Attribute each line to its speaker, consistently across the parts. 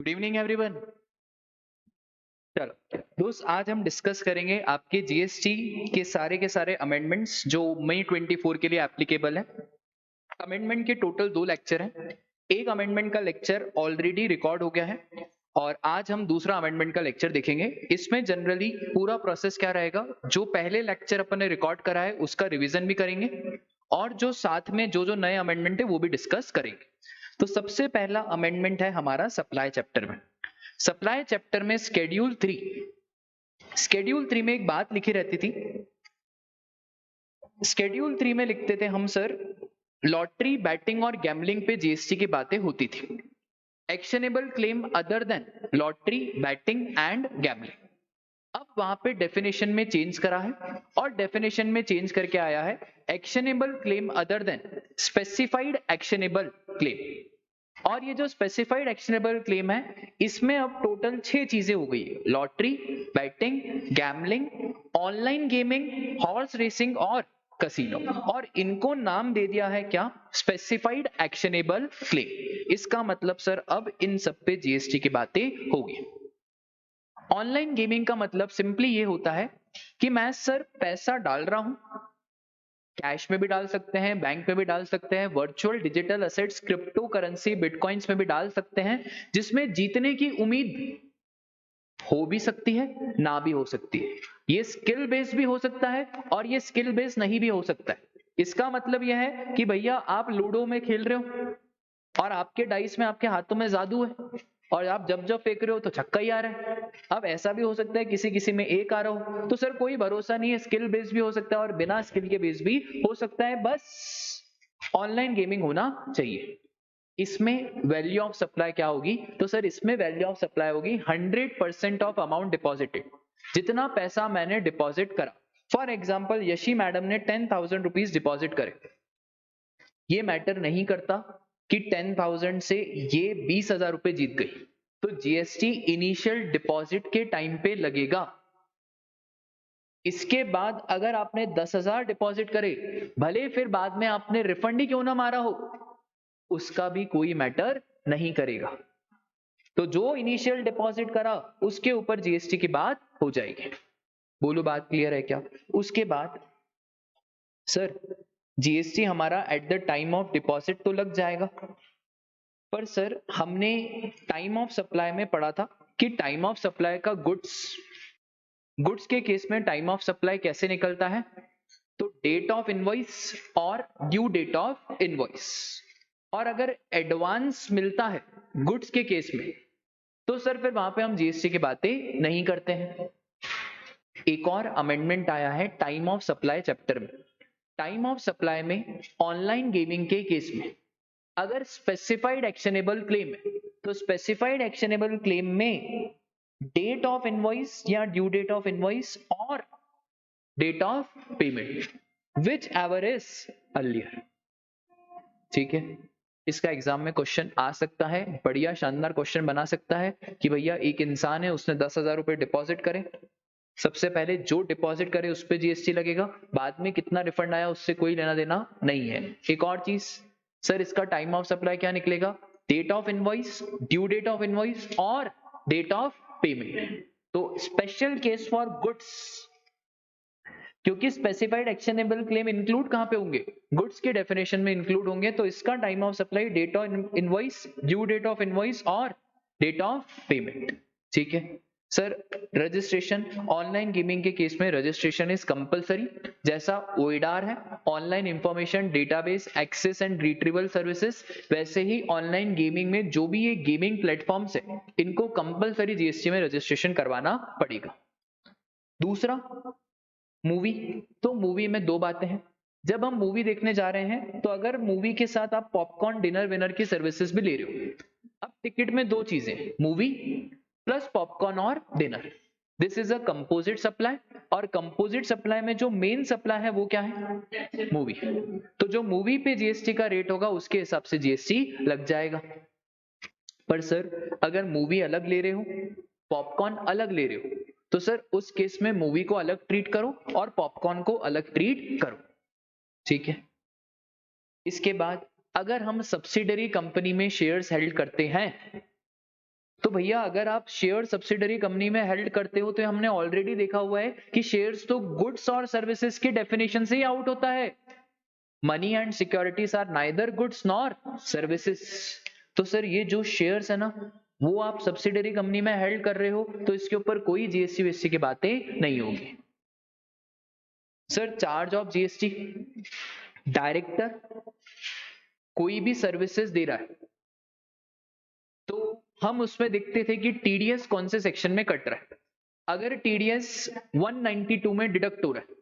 Speaker 1: Good evening everyone. चलो दोस्त, आज हम डिस्कस करेंगे आपके जीएसटी के सारे अमेंडमेंट्स जो मई 24 के लिए एप्लीकेबल है। अमेंडमेंट के टोटल 2 लेक्चर हैं। एक अमेंडमेंट का लेक्चर ऑलरेडी रिकॉर्ड हो गया है और आज हम दूसरा अमेंडमेंट का लेक्चर देखेंगे। इसमें जनरली पूरा प्रोसेस क्या रहेगा, जो पहले लेक्चर अपन ने रिकॉर्ड करा है उसका रिवीजन भी करेंगे और जो साथ में जो नए अमेंडमेंट है वो भी डिस्कस करेंगे। तो सबसे पहला अमेंडमेंट है हमारा सप्लाई चैप्टर में। सप्लाई चैप्टर में शेड्यूल 3 में एक बात लिखी रहती थी। शेड्यूल 3 में लिखते थे हम सर, लॉटरी, बैटिंग और गैम्बलिंग पे जीएसटी की बातें होती थी। Actionable claim other than lottery, batting and gambling. अब वहां पे डेफिनेशन में चेंज करा है और डेफिनेशन में चेंज करके आया है actionable claim other than specified actionable claim. और ये जो स्पेसिफाइड एक्शनेबल क्लेम है, इसमें अब टोटल 6 चीजें हो गई है। Lottery, batting, gambling, online gaming, horse racing और कसिनो, और इनको नाम दे दिया है क्या, स्पेसिफाइड एक्शनेबल क्लेम। इसका मतलब सर अब इन सब पे जीएसटी की बातें होगी। ऑनलाइन गेमिंग का मतलब सिंपली ये होता है कि मैं सर पैसा डाल रहा हूं, कैश में भी डाल सकते हैं, बैंक में भी डाल सकते हैं, virtual digital assets, crypto currency, bitcoins में भी डाल सकते हैं, जिसमें जीतने की उम्मीद हो भी सकती है, ना भी हो सकती है। ये स्किल बेस्ड भी हो सकता है और ये स्किल बेस्ड नहीं भी हो सकता है। इसका मतलब यह है कि भैया आप लूडो में खेल रहे हो और आपके डाइस में, आपके हाथों में जादू है और आप जब जब फेंक रहे हो तो छक्का ही आ रहा है। अब ऐसा भी हो सकता है किसी किसी में एक आ रहा हो, तो सर कोई भरोसा नहीं है, स्किल बेस्ड भी हो सकता है और बिना स्किल के बेस्ड भी हो सकता है। बस ऑनलाइन गेमिंग होना चाहिए। इसमें वैल्यू ऑफ सप्लाई क्या होगी, तो सर इसमें वैल्यू ऑफ सप्लाई होगी 100% ऑफ अमाउंट डिपॉजिटेड, जितना पैसा मैंने डिपॉजिट करा। फॉर एग्जाम्पल यशी मैडम ने 10,000 रुपीज डिपॉजिट करे। ये मैटर नहीं करता कि 10,000 से ये 20,000 रुपए जीत गई, तो जीएसटी इनिशियल डिपॉजिट के टाइम पे लगेगा। इसके बाद अगर आपने 10,000 डिपॉजिट करे, भले फिर बाद में आपने रिफंड ही क्यों ना मारा हो, उसका भी कोई मैटर नहीं करेगा। तो जो इनिशियल डिपॉजिट करा उसके ऊपर जीएसटी की बात हो जाएगी। बोलो बात क्लियर है क्या। उसके बाद सर जीएसटी हमारा at the time of deposit तो लग जाएगा, पर सर हमने टाइम ऑफ सप्लाई में पढ़ा था कि टाइम ऑफ सप्लाई का गुड्स के केस में टाइम ऑफ सप्लाई कैसे निकलता है, तो डेट ऑफ इनवॉइस और ड्यू डेट ऑफ इनवॉइस। और अगर एडवांस मिलता है गुड्स के केस में, तो सर फिर वहां पे हम जीएसटी की बातें नहीं करते हैं। एक और अमेंडमेंट आया है टाइम ऑफ सप्लाई चैप्टर में। टाइम ऑफ सप्लाई में ऑनलाइन गेमिंग के केस में अगर स्पेसिफाइड एक्शनेबल क्लेम है, तो स्पेसिफाइड एक्शनेबल क्लेम में डेट ऑफ इनवॉइस या ड्यू डेट ऑफ इनवॉइस और date of payment whichever is earlier. ठीक है, इसका एग्जाम में क्वेश्चन आ सकता है, बढ़िया शानदार क्वेश्चन बना सकता है कि भैया एक इंसान है, उसने 10,000 रुपए डिपॉजिट करे, सबसे पहले जो डिपॉजिट करे उस पे जीएसटी लगेगा, बाद में कितना रिफंड आया उससे कोई लेना देना नहीं है। एक और चीज सर, इसका टाइम ऑफ सप्लाई क्या निकलेगा, date of invoice, due date of invoice और डेट ऑफ पेमेंट। तो स्पेशल केस फॉर गुड्स, क्योंकि स्पेसिफाइड एक्शनेबल क्लेम इंक्लूड कहां पे होंगे, गुड्स के डेफिनेशन में इंक्लूड होंगे, तो इसका time of supply date of invoice, due date of invoice और डेट ऑफ पेमेंट। ठीक है सर, रजिस्ट्रेशन ऑनलाइन गेमिंग के केस में रजिस्ट्रेशन इज कंपलसरी, जैसा ओएडार है, online information database access and retrieval services, वैसे ही ऑनलाइन गेमिंग में जो भी ये गेमिंग प्लेटफॉर्म्स है, इनको कंपलसरी जीएसटी में रजिस्ट्रेशन करवाना पड़ेगा। दूसरा मूवी, तो मूवी में 2 बातें हैं। जब हम मूवी देखने जा रहे हैं, तो अगर मूवी के साथ आप पॉपकॉर्न, डिनर विनर की सर्विसेज भी ले रहे हो, अब टिकट में 2 चीजें, मूवी प्लस पॉपकॉर्न और dinner, this is a composite supply. और कंपोजिट सप्लाई में जो मेन सप्लाई है वो क्या है, मूवी। तो जो मूवी पे जीएसटी का रेट होगा उसके हिसाब से जीएसटी लग जाएगा। पर सर अगर मूवी अलग ले रहे हो, पॉपकॉर्न अलग ले रहे हो, तो सर उस केस में मूवी को अलग ट्रीट करो और पॉपकॉर्न को अलग ट्रीट करो। ठीक है, इसके बाद अगर हम सब्सिडरी कंपनी में शेयर्स हेल्ड करते हैं, तो भैया अगर आप शेयर सब्सिडरी कंपनी में हेल्ड करते हो तो हमने ऑलरेडी देखा हुआ है कि शेयर्स तो गुड्स और सर्विसेज की डेफिनेशन से ही आउट होता है। Money and securities are neither goods nor services. तो सर ये जो शेयर्स है ना, वो आप सब्सिडरी कंपनी में हेल्ड कर रहे हो तो इसके ऊपर कोई जीएसटी वीएसटी की बातें नहीं होगी। Sir charge of GST, director कोई भी सर्विसेज दे रहा है तो हम उसमें देखते थे कि टीडीएस कौन से सेक्शन में कट रहा है। अगर टीडीएस 192 में डिडक्ट हो रहा है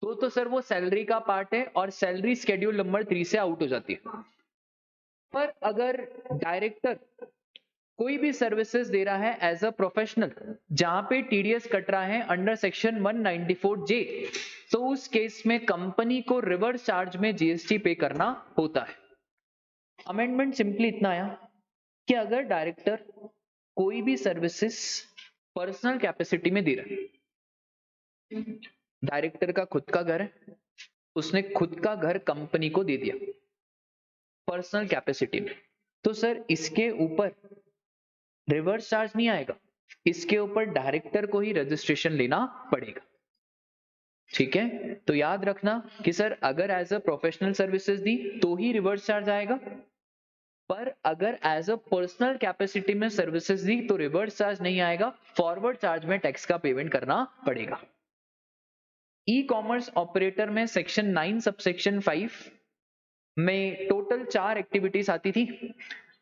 Speaker 1: तो सर वो सैलरी का पार्ट है और सैलरी शेड्यूल नंबर 3 से आउट हो जाती है। पर अगर डायरेक्टर कोई भी सर्विसेज दे रहा है एज अ प्रोफेशनल जहां पे टीडीएस कट रहा है अंडर सेक्शन 194 जे, तो उस केस में कंपनी को रिवर्स चार्ज में जीएसटी पे करना होता है। अमेंडमेंट सिंपली इतना आया कि अगर डायरेक्टर कोई भी सर्विसेज पर्सनल कैपेसिटी में दे रहा है, डायरेक्टर का खुद का घर है, उसने खुद का घर कंपनी को दे दिया पर्सनल कैपेसिटी में, तो सर इसके ऊपर रिवर्स चार्ज नहीं आएगा, इसके ऊपर डायरेक्टर को ही रजिस्ट्रेशन लेना पड़ेगा। ठीक है, तो याद रखना कि सर अगर एज अ प्रोफेशनल सर्विसेज दी तो ही रिवर्स चार्ज आएगा, पर अगर एज अ पर्सनल कैपेसिटी में सर्विसेज दी तो रिवर्स चार्ज नहीं आएगा, फॉरवर्ड चार्ज में टैक्स का पेमेंट करना पड़ेगा। ई कॉमर्स ऑपरेटर में सेक्शन 9 सबसेक्शन 5 में टोटल 4 एक्टिविटीज आती थी।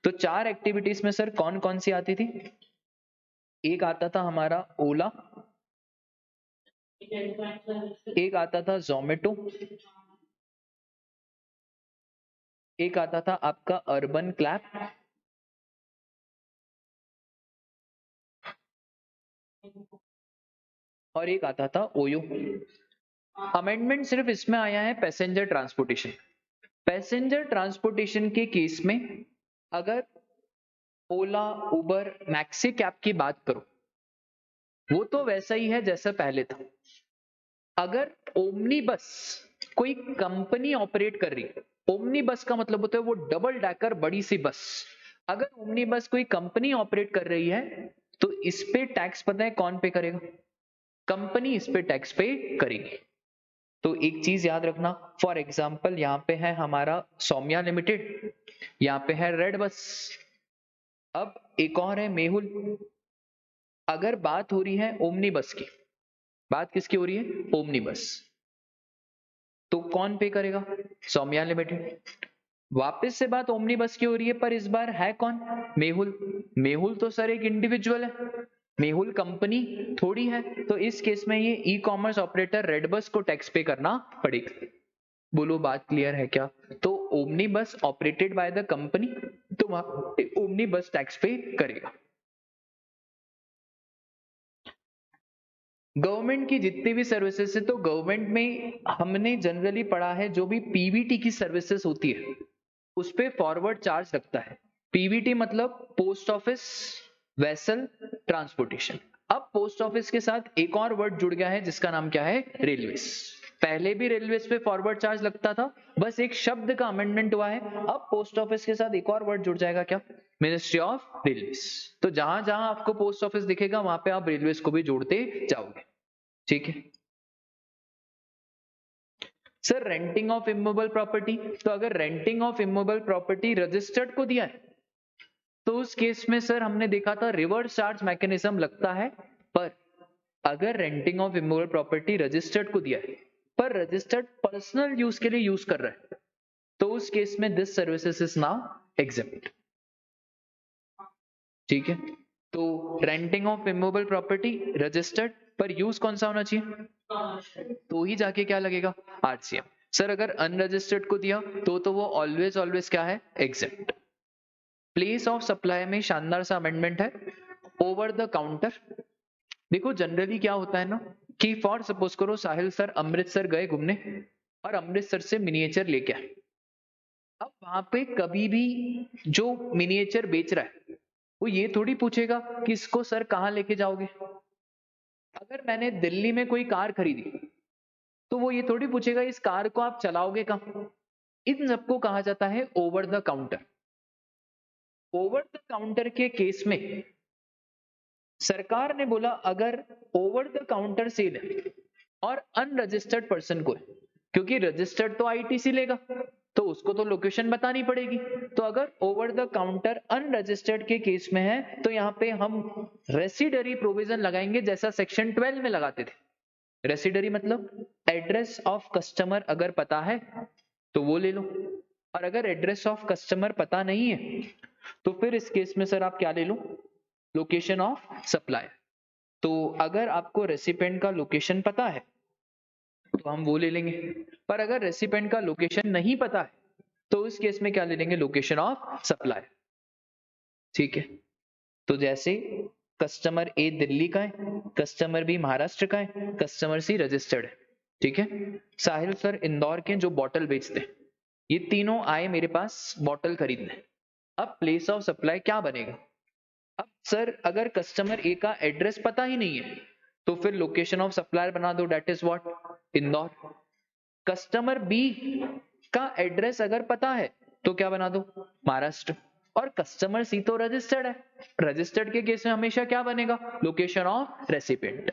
Speaker 1: तो 4 एक्टिविटीज में सर कौन कौन सी आती थी? एक आता था हमारा ओला, एक आता था जोमेटो, एक आता था आपका अर्बन क्लैप, और एक आता था ओयो। अमेंडमेंट सिर्फ इसमें आया है पैसेंजर ट्रांसपोर्टेशन। पैसेंजर ट्रांसपोर्टेशन के केस में अगर ओला, उबर, मैक्सी कैब की बात करो वो तो वैसा ही है जैसा पहले था। अगर ओमनी बस कोई कंपनी ऑपरेट कर रही है, ओमनी बस का मतलब होता है वो डबल डैकर बड़ी सी बस, अगर ओमनी बस कोई कंपनी ऑपरेट कर रही है तो इस पे टैक्स पता है कौन पे करेगा? कंपनी इस पे टैक्स पे करेगी। तो एक चीज याद रखना, फॉर एग्जाम्पल यहाँ पे है हमारा सौम्या लिमिटेड, यहाँ पे है रेड बस, अब एक और है मेहुल। अगर बात हो रही है ओमनी बस की, बात किसकी हो रही है? ओमनी बस, तो कौन पे करेगा? सौम्या लिमिटेड। वापस से बात ओमनी बस की हो रही है पर इस बार है कौन? मेहुल। मेहुल तो सर एक इंडिविजुअल है, मेहुल कंपनी थोड़ी है, तो इस केस में ये e commerce operator red bus को टैक्स पे करना पड़ेगा। बोलो बात क्लियर है क्या? तो ओमनी बस ऑपरेटेड बाय द कंपनी, तो वहां ओमनी बस टैक्स पे करेगा। गवर्नमेंट की जितनी भी सर्विसेज है, तो गवर्नमेंट में हमने जनरली पढ़ा है जो भी पीवीटी की सर्विसेज होती है उस पे फॉरवर्ड चार्ज लगता है। पीवीटी मतलब पोस्ट ऑफिस वेसल ट्रांसपोर्टेशन। अब पोस्ट ऑफिस के साथ एक और वर्ड जुड़ गया है जिसका नाम क्या है? रेलवेज। पहले भी रेलवेज पे फॉरवर्ड चार्ज लगता था, बस एक शब्द का अमेंडमेंट हुआ है। अब पोस्ट ऑफिस के साथ एक और वर्ड जुड़ जाएगा, क्या? Ministry of railways. तो जहां जहां आपको पोस्ट ऑफिस दिखेगा वहां पे आप रेलवेज को भी जोड़ते जाओगे। ठीक है sir, renting of immovable property, तो अगर renting of immovable property registered को दिया है तो उस केस में सर हमने देखा था रिवर्स चार्ज मैकेनिज्म लगता है। पर अगर renting of immovable property registered को दिया है पर रजिस्टर्ड पर्सनल यूज के लिए यूज कर रहा है तो उस केस में this services is now exempt. ठीक है, तो renting of immovable property registered पर यूज कौन सा होना चाहिए? तो ही जाके क्या लगेगा? आरसीएम। सर अगर अनरजिस्टर्ड को दिया तो वो ऑलवेज ऑलवेज क्या है? एग्जेम्प्ट। प्लेस ऑफ सप्लाई में शानदार सा अमेंडमेंट है। ओवर द काउंटर, देखो जनरली क्या होता है ना कि फॉर सपोज करो साहिल सर अमृतसर गए घूमने और अमृतसर से मिनिएचर लेके आए। अब वहां पे कभी भी जो मिनिएचर बेच रहा है वो ये थोड़ी पूछेगा कि इसको सर कहाँ लेके जाओगे। अगर मैंने दिल्ली में कोई कार खरीदी तो वो ये थोड़ी पूछेगा इस कार को आप चलाओगे कहाँ। इन सबको कहा जाता है over the counter. Over the counter के केस में सरकार ने बोला अगर ओवर द काउंटर सेल है और अनरजिस्टर्ड पर्सन को है, क्योंकि रजिस्टर्ड तो आईटीसी लेगा तो उसको तो लोकेशन बतानी पड़ेगी, तो अगर ओवर द काउंटर अनरजिस्टर्ड के केस में है तो यहाँ पे हम रेसिडरी प्रोविजन लगाएंगे जैसा सेक्शन 12 में लगाते थे। रेसिडरी मतलब एड्रेस ऑफ कस्टमर अगर पता है तो वो ले लो, और अगर एड्रेस ऑफ कस्टमर पता नहीं है तो फिर इस केस में सर आप क्या ले लो, लोकेशन ऑफ सप्लायर। तो अगर आपको रेसिपेंट का लोकेशन पता है तो हम वो ले लेंगे, पर अगर रेसिपेंट का लोकेशन नहीं पता है तो उस केस में क्या ले लेंगे, लोकेशन ऑफ सप्लायर। ठीक है, तो जैसे कस्टमर ए दिल्ली का है, कस्टमर बी महाराष्ट्र का है, कस्टमर सी रजिस्टर्ड है। ठीक है, साहिल सर इंदौर के जो बॉटल बेचते हैं, ये तीनों आए मेरे पास बॉटल खरीदने। अब प्लेस ऑफ सप्लाई क्या बनेगा? अब सर अगर कस्टमर ए का एड्रेस पता ही नहीं है तो फिर लोकेशन ऑफ सप्लायर बना दो, date is what, Indore. Customer B का एड्रेस अगर पता है तो क्या बना दो, महाराष्ट्र। और कस्टमर सी तो रजिस्टर्ड है, रजिस्टर्ड के केस में हमेशा क्या बनेगा, लोकेशन ऑफ रेसिपिएंट।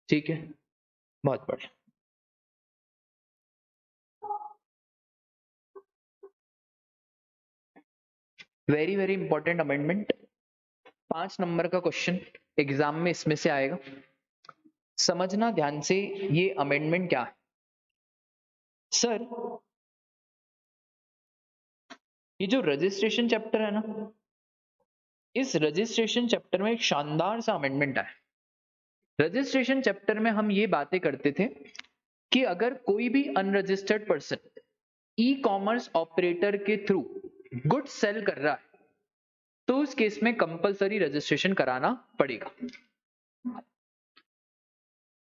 Speaker 1: ठीक है, बहुत बढ़िया। Very very important amendment, 5 number का क्वेश्चन एग्जाम में इसमें से आएगा, समझना ध्यान से ये अमेंडमेंट क्या है। सर ये जो रजिस्ट्रेशन चैप्टर है ना, इस रजिस्ट्रेशन चैप्टर में एक शानदार सा अमेंडमेंट है। रजिस्ट्रेशन चैप्टर में हम ये बातें करते थे कि अगर कोई भी unregistered person e commerce operator के थ्रू गुड सेल कर रहा है तो उस केस में कंपलसरी रजिस्ट्रेशन कराना पड़ेगा।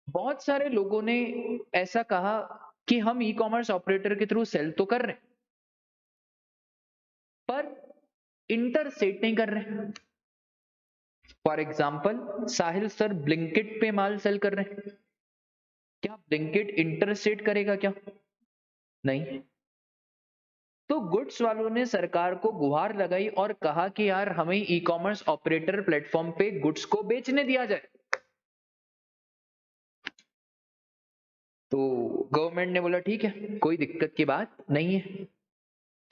Speaker 1: बहुत सारे लोगों ने ऐसा कहा कि हम ई कॉमर्स ऑपरेटर के थ्रू सेल तो कर रहे हैं पर इंटर स्टेट नहीं कर रहे। For example Sahil sir Blinkit पे माल सेल कर रहे हैं, क्या ब्लिंकिट इंटर स्टेट करेगा क्या? नहीं। तो गुड्स वालों ने सरकार को गुहार लगाई और कहा कि यार हमें ई कॉमर्स ऑपरेटर प्लेटफॉर्म पे गुड्स को बेचने दिया जाए। तो गवर्नमेंट ने बोला ठीक है, कोई दिक्कत की बात नहीं है।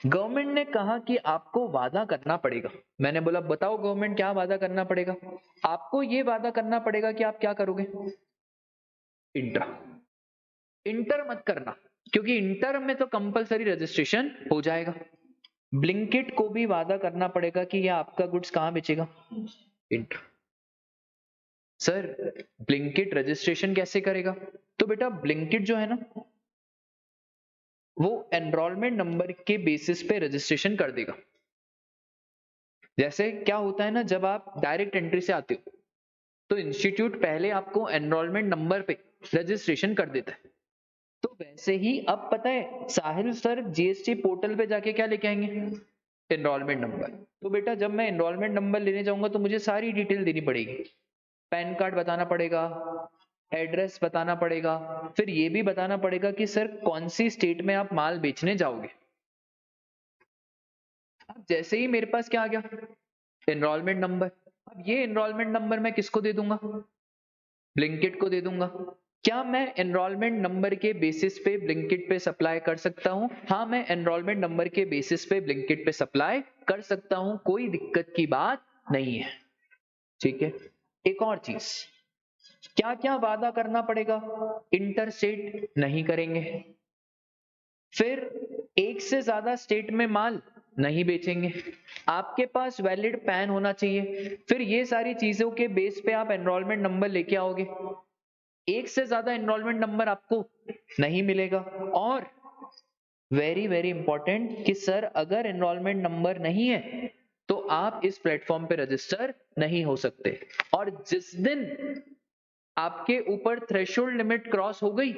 Speaker 1: गवर्नमेंट ने कहा कि आपको वादा करना पड़ेगा। मैंने बोला बताओ गवर्नमेंट क्या वादा करना पड़ेगा? आपको ये वादा करना पड़ेगा कि आप क्या करोगे, इंटर। इंटर मत करना, क्योंकि इंटर में तो कंपलसरी रजिस्ट्रेशन हो जाएगा। ब्लिंकिट को भी वादा करना पड़ेगा कि ये आपका गुड्स कहां बेचेगा, इंटर। सर ब्लिंकिट रजिस्ट्रेशन कैसे करेगा? तो बेटा ब्लिंकिट जो है ना वो एनरोलमेंट नंबर के बेसिस पे रजिस्ट्रेशन कर देगा। जैसे क्या होता है ना, जब आप डायरेक्ट एंट्री से आते हो तो इंस्टीट्यूट पहले आपको एनरोलमेंट नंबर पे रजिस्ट्रेशन कर देता है। तो वैसे ही अब पता है साहिल सर जीएसटी पोर्टल पे जाके क्या लेके आएंगे, एनरोलमेंट नंबर। तो बेटा जब मैं एनरोलमेंट नंबर लेने जाऊंगा तो मुझे सारी डिटेल देनी पड़ेगी, पैन कार्ड बताना पड़ेगा, एड्रेस बताना पड़ेगा, फिर ये भी बताना पड़ेगा कि सर कौन सी स्टेट में आप माल बेचने जाओगे। अब जैसे ही मेरे पास क्या आ गया, एनरोलमेंट नंबर। अब ये एनरोलमेंट नंबर मैं किसको दे दूंगा, ब्लिंकिट को दे दूंगा। क्या मैं एनरोलमेंट नंबर के बेसिस पे ब्लिंकिट पे सप्लाई कर सकता हूं? हाँ, मैं एनरोलमेंट नंबर के बेसिस पे ब्लिंकिट पे सप्लाई कर सकता हूं, कोई दिक्कत की बात नहीं है। ठीक है, एक और चीज, क्या क्या वादा करना पड़ेगा, इंटरस्टेट नहीं करेंगे, फिर एक से ज्यादा स्टेट में माल नहीं बेचेंगे, आपके पास वैलिड पैन होना चाहिए, फिर ये सारी चीजों के बेस पे आप एनरोलमेंट नंबर लेके आओगे। एक से ज्यादा एनरोलमेंट नंबर आपको नहीं मिलेगा। और वेरी वेरी इंपॉर्टेंट कि सर अगर एनरोलमेंट नंबर नहीं है तो आप इस प्लेटफॉर्म पे रजिस्टर नहीं हो सकते। और जिस दिन आपके ऊपर थ्रेशोल्ड लिमिट क्रॉस हो गई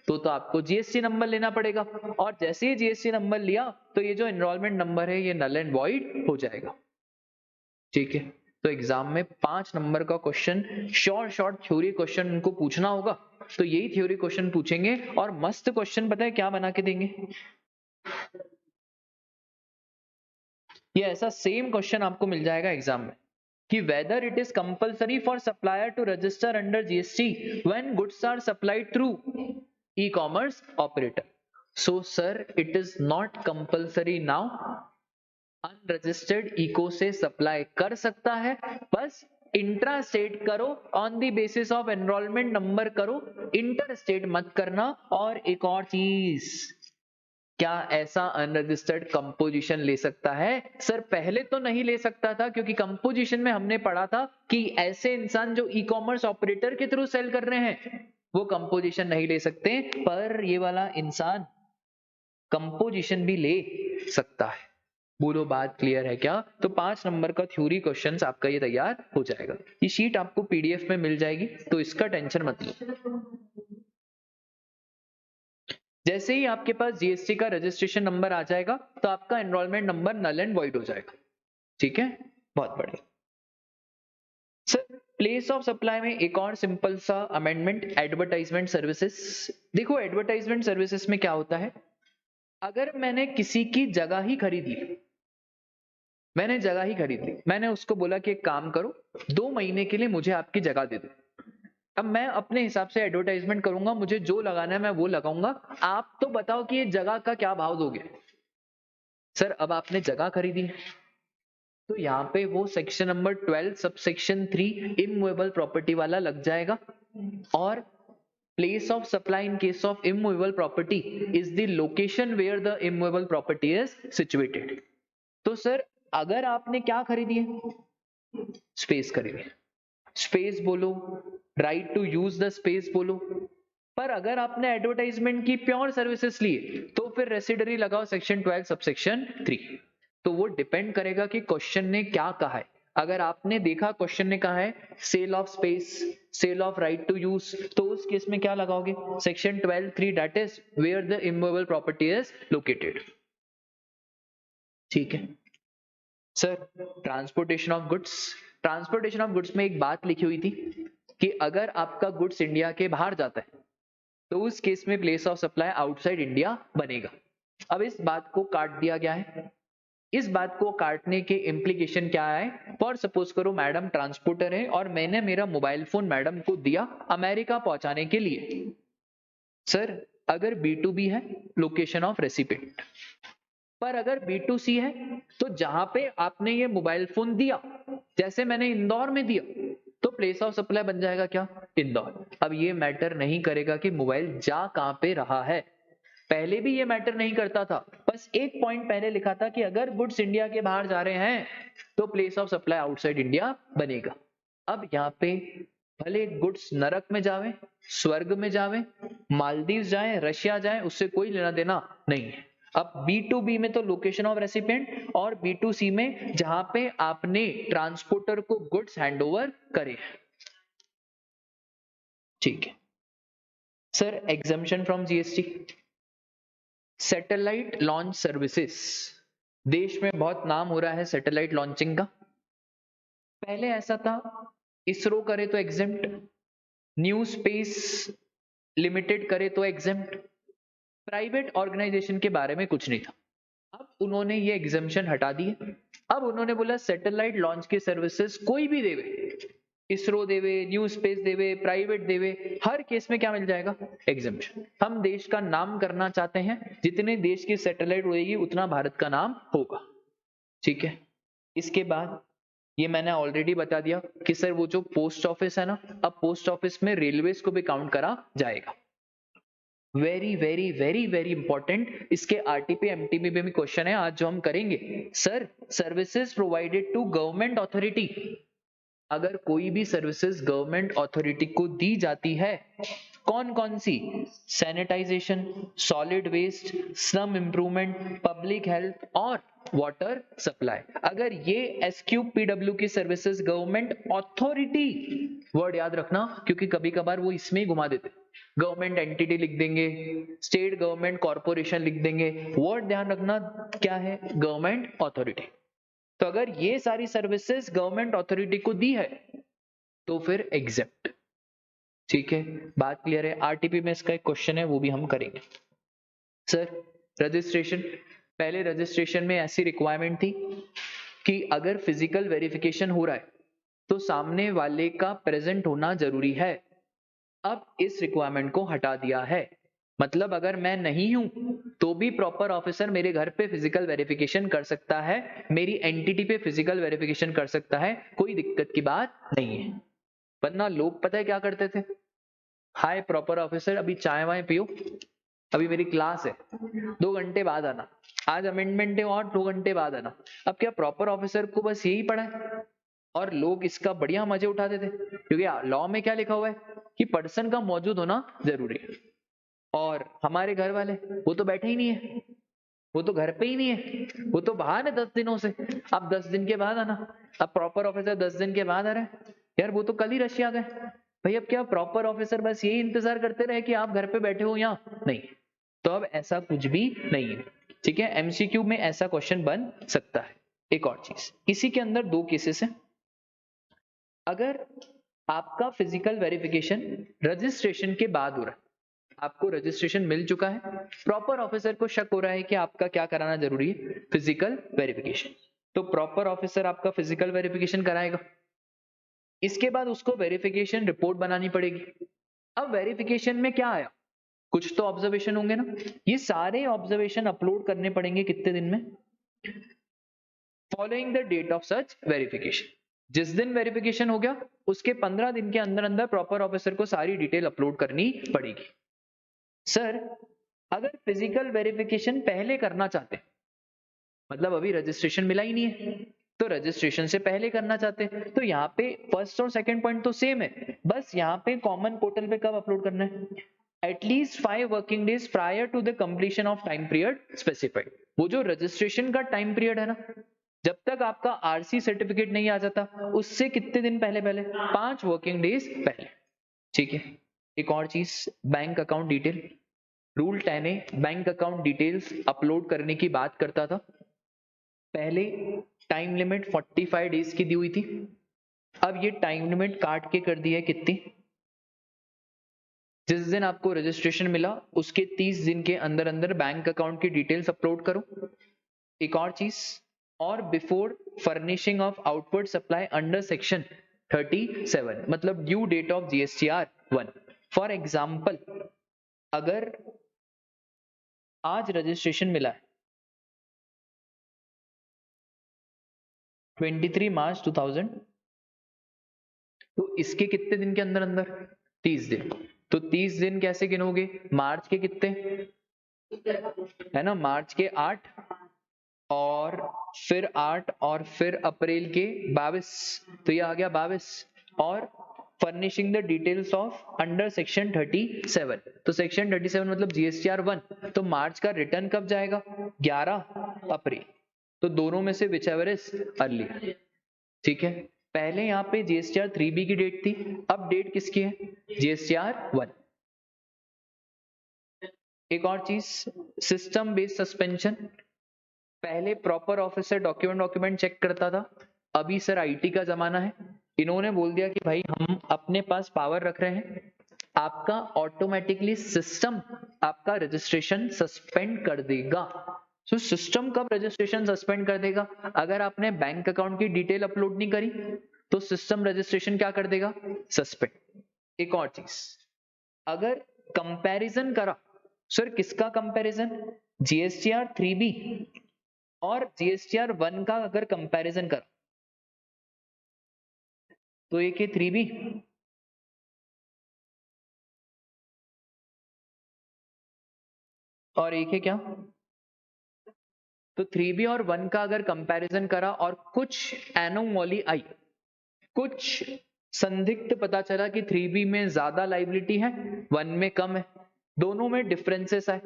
Speaker 1: तो आपको जीएसटी नंबर लेना पड़ेगा, और जैसे ही जीएसटी नंबर लिया तो ये जो एनरोलमेंट नंबर है ये नल एंड वॉइड हो जाएगा। ठीक है, तो एग्जाम में 5 नंबर का क्वेश्चन, शॉर्ट थ्योरी क्वेश्चन उनको पूछना होगा, तो यही थ्योरी क्वेश्चन पूछेंगे। और मस्त क्वेश्चन पता है क्या बना के देंगे, ये ऐसा सेम क्वेश्चन आपको मिल जाएगा एग्जाम में। कि whether it is compulsory for supplier to register under GST when goods are supplied through e-commerce operator. So sir, it is not compulsory now. Unregistered eco से सप्लाई कर सकता है, बस इंट्रा स्टेट करो, on the basis of enrolment number करो, inter state मत करना। और एक और चीज, क्या ऐसा अनरजिस्टर्ड कंपोजिशन ले सकता है? सर पहले तो नहीं ले सकता था, क्योंकि कंपोजिशन में हमने पढ़ा था कि ऐसे इंसान जो ई कॉमर्स ऑपरेटर के थ्रू सेल कर रहे हैं वो कंपोजिशन नहीं ले सकते, पर ये वाला इंसान कंपोजिशन भी ले सकता है। बोलो बात क्लियर है क्या? तो 5 नंबर का थ्योरी क्वेश्चंस आपका ये तैयार हो जाएगा। ये शीट आपको पीडीएफ में मिल जाएगी, तो इसका टेंशन मत लो। जैसे ही आपके पास जीएसटी का रजिस्ट्रेशन नंबर आ जाएगा तो आपका enrolment number null and void हो जाएगा। ठीक है, बहुत बढ़िया। सर प्लेस ऑफ सप्लाई में एक और सिंपल सा अमेंडमेंट, एडवर्टाइजमेंट सर्विसेज। देखो एडवर्टाइजमेंट सर्विसेज में क्या होता है, अगर मैंने किसी की जगह ही खरीद ली, मैंने उसको बोला कि एक काम करो 2 महीने के लिए मुझे आपकी जगह दे दो। अब मैं अपने हिसाब से एडवर्टाइजमेंट करूंगा, मुझे जो लगाना है मैं वो लगाऊंगा, आप तो बताओ कि ये जगह का क्या भाव दोगे। सर अब आपने जगह खरीदी है तो यहाँ पे वो section number 12 subsection 3 immovable property वाला लग जाएगा, और place of supply in case of immovable property is the location where the immovable property is situated। तो सर अगर आपने क्या खरीदी है, स्पेस खरीदी, स्पेस बोलो, right to use the space बोलो, पर अगर आपने एडवर्टाइजमेंट की प्योर सर्विसेज लिए तो फिर रेसिडरी लगाओ सेक्शन 12 सबसेक्शन 3। तो वो डिपेंड करेगा कि क्वेश्चन ने क्या कहा है। अगर आपने देखा क्वेश्चन ने कहा है sale of space, sale of right to use, तो उस केस में क्या लगाओगे, section 12(3) that is where the immovable property is located. ठीक है sir. Transportation of goods, transportation of goods में एक बात लिखी हुई थी कि अगर आपका गुड्स इंडिया के बाहर जाता है तो उस केस में place of supply outside India बनेगा। अब इस बात को काट दिया गया है। इस बात को काटने के इम्प्लीकेशन क्या है, फॉर सपोज करो मैडम ट्रांसपोर्टर है और मैंने मेरा मोबाइल फोन मैडम को दिया अमेरिका पहुंचाने के लिए। सर अगर B2B है लोकेशन ऑफ रेसिपिएंट, पर अगर B2C है तो जहां पे आपने ये मोबाइल फोन दिया, जैसे मैंने इंदौर में दिया, तो प्लेस ऑफ सप्लाई बन जाएगा क्या, इंदौर। अब ये मैटर नहीं करेगा कि मोबाइल जा कहां पे रहा है, पहले भी ये मैटर नहीं करता था, बस एक पॉइंट पहले लिखा था कि अगर गुड्स इंडिया के बाहर जा रहे हैं तो place of supply outside India बनेगा। अब यहाँ पे भले गुड्स नरक में जावे, स्वर्ग में जावे, मालदीव जाए, रशिया जाए, उससे कोई लेना देना नहीं है। अब B2B में तो लोकेशन ऑफ रेसिपिएंट, और B2C में जहां पे आपने ट्रांसपोर्टर को गुड्स हैंडओवर करे। ठीक है sir. Exemption from GST, satellite launch services, देश में बहुत नाम हो रहा है सैटेलाइट लॉन्चिंग का। पहले ऐसा था इसरो करे तो एग्जेम्प्ट, न्यू स्पेस लिमिटेड करे तो एग्जेम्प्ट, प्राइवेट ऑर्गेनाइजेशन के बारे में कुछ नहीं था। अब उन्होंने ये एग्जेम्पशन हटा दिए। अब उन्होंने बोला सैटेलाइट लॉन्च के सर्विसेज कोई भी देवे, इसरो देवे, न्यू स्पेस देवे, प्राइवेट देवे, हर केस में क्या मिल जाएगा, एग्जेम्पशन। हम देश का नाम करना चाहते हैं, जितने देश की सैटेलाइट उड़ेगी उतना भारत का नाम होगा। ठीक है, इसके बाद ये मैंने ऑलरेडी बता दिया कि सर वो जो पोस्ट ऑफिस है ना, अब पोस्ट ऑफिस में रेलवेज को भी काउंट करा जाएगा। Very very very very important, इसके आरटीपी एमटीपी में भी क्वेश्चन है आज जो हम करेंगे। Sir services provided to government authority, अगर कोई भी सर्विसेज गवर्नमेंट अथॉरिटी को दी जाती है, कौन कौन सी, sanitization, solid waste, slum improvement, public health और वाटर सप्लाई, अगर ये SQPW की सर्विसेज गवर्नमेंट अथॉरिटी, वर्ड याद रखना क्योंकि कभी कभार वो इसमें ही घुमा देते, गवर्नमेंट एंटिटी लिख देंगे, स्टेट गवर्नमेंट कॉर्पोरेशन लिख देंगे, वर्ड ध्यान रखना क्या है, गवर्नमेंट अथॉरिटी। तो अगर ये सारी सर्विसेज गवर्नमेंट अथॉरिटी को दी है तो फिर एग्जेप्ट। ठीक है, बात क्लियर है। आरटीपी में इसका एक क्वेश्चन है, वो भी हम करेंगे। सर रजिस्ट्रेशन, पहले रजिस्ट्रेशन में ऐसी रिक्वायरमेंट थी कि अगर फिजिकल वेरिफिकेशन हो रहा है तो सामने वाले का प्रेजेंट होना जरूरी है। अब इस रिक्वायरमेंट को हटा दिया है, मतलब अगर मैं नहीं हूं तो भी प्रॉपर ऑफिसर मेरे घर पे फिजिकल वेरिफिकेशन कर सकता है, मेरी एंटिटी पे फिजिकल वेरिफिकेशन कर सकता है, कोई दिक्कत की बात नहीं है। वरना लोग पता है क्या करते थे, हाय प्रॉपर ऑफिसर अभी चाय वाय पियो, अभी मेरी क्लास है, 2 घंटे बाद आना, आज अमेंडमेंट है और 2 घंटे बाद आना। अब क्या प्रॉपर ऑफिसर को बस यही पड़ा है? और लोग इसका बढ़िया मजे उठाते थे, क्योंकि लॉ में क्या लिखा हुआ है कि पर्सन का मौजूद होना जरूरी है। और हमारे घर वाले वो तो बैठे ही नहीं है, वो तो घर पे ही नहीं है, वो तो बाहर है 10 दिनों से, अब 10 दिन के बाद आना। अब प्रॉपर ऑफिसर 10 दिन के बाद आ रहा है, यार वो तो कल ही रशिया गए भाई। अब क्या प्रॉपर ऑफिसर बस यही इंतजार करते रहे कि आप घर पे बैठे हो या नहीं? तो अब ऐसा कुछ भी नहीं है, ठीक है। एमसीक्यू में ऐसा क्वेश्चन बन सकता है। एक और चीज, इसी के अंदर 2 केसेस है। अगर आपका फिजिकल वेरिफिकेशन रजिस्ट्रेशन के बाद हो रहा है, आपको रजिस्ट्रेशन मिल चुका है, प्रॉपर ऑफिसर को शक हो रहा है कि आपका क्या कराना जरूरी है, फिजिकल वेरिफिकेशन, तो प्रॉपर ऑफिसर आपका फिजिकल वेरिफिकेशन कराएगा। इसके बाद उसको वेरिफिकेशन रिपोर्ट बनानी पड़ेगी। अब वेरिफिकेशन में क्या आया, कुछ तो ऑब्जर्वेशन होंगे ना, ये सारे ऑब्जर्वेशन अपलोड करने पड़ेंगे कितने दिन में, following the date of such verification. जिस दिन वेरिफिकेशन हो गया उसके 15 दिन के अंदर अंदर प्रॉपर ऑफिसर को सारी डिटेल अपलोड करनी पड़ेगी। सर अगर फिजिकल वेरिफिकेशन पहले करना चाहते, मतलब अभी रजिस्ट्रेशन मिला ही नहीं है, तो रजिस्ट्रेशन से पहले करना चाहते, तो यहाँ पे फर्स्ट और सेकंड पॉइंट तो सेम है, बस यहाँ पे कॉमन पोर्टल पे कब अपलोड करना है, at least 5 working days prior to the completion of time period specified. वो जो रजिस्ट्रेशन का टाइम पीरियड है ना, जब तक आपका आरसी सर्टिफिकेट नहीं आ जाता उससे कितने दिन पहले, 5 वर्किंग डेज पहले, ठीक है। एक और चीज, bank account detail, rule 10A bank account details upload करने की बात करता था। पहले टाइम लिमिट 45 डेज की दी हुई थी, अब ये टाइम लिमिट काट के कर दी है कितनी, जिस दिन आपको रजिस्ट्रेशन मिला उसके 30 दिन के अंदर अंदर बैंक अकाउंट की डिटेल्स अपलोड करो। एक और चीज, और before furnishing of outward supply under section 37, मतलब due date of GSTR 1। For example अगर आज रजिस्ट्रेशन मिला है 23 मार्च 2000, तो इसके कितने दिन के अंदर अंदर, 30 दिन। तो 30 दिन कैसे गिनोगे, मार्च के कितने है ना, मार्च के 8 और फिर 8 और फिर अप्रैल के 22, तो ये आ गया 22। और furnishing the details of under section 37, तो सेक्शन 37 मतलब GSTR 1, तो मार्च का रिटर्न कब जाएगा, 11 अप्रैल। तो दोनों में से विच एवर इज अर्ली, ठीक है। पहले यहाँ पे GSTR 3B की डेट थी, अब डेट किसकी है, GSTR 1। एक और चीज, सिस्टम बेस्ड सस्पेंशन, पहले प्रॉपर ऑफिसर डॉक्यूमेंट चेक करता था, अभी सर आईटी का जमाना है, इन्होंने बोल दिया कि भाई हम अपने पास पावर रख रहे हैं, आपका ऑटोमेटिकली सिस्टम आपका रजिस्ट्रेशन सस्पेंड कर देगा। तो सिस्टम कब रजिस्ट्रेशन सस्पेंड कर देगा, अगर आपने बैंक अकाउंट की डिटेल अपलोड नहीं करी तो सिस्टम रजिस्ट्रेशन क्या कर देगा, सस्पेंड। एक और चीज, अगर कंपैरिजन करा, सर किसका कंपैरिजन, GSTR 3B और GSTR 1 का अगर कंपैरिजन करा, तो एक है 3B और एक है क्या, तो 3B और 1 का अगर कंपैरिजन करा और कुछ एनोमॉली आई, कुछ संदिग्ध पता चला कि 3B में ज्यादा लाइबिलिटी है 1 में कम है, दोनों में डिफरेंसेस है,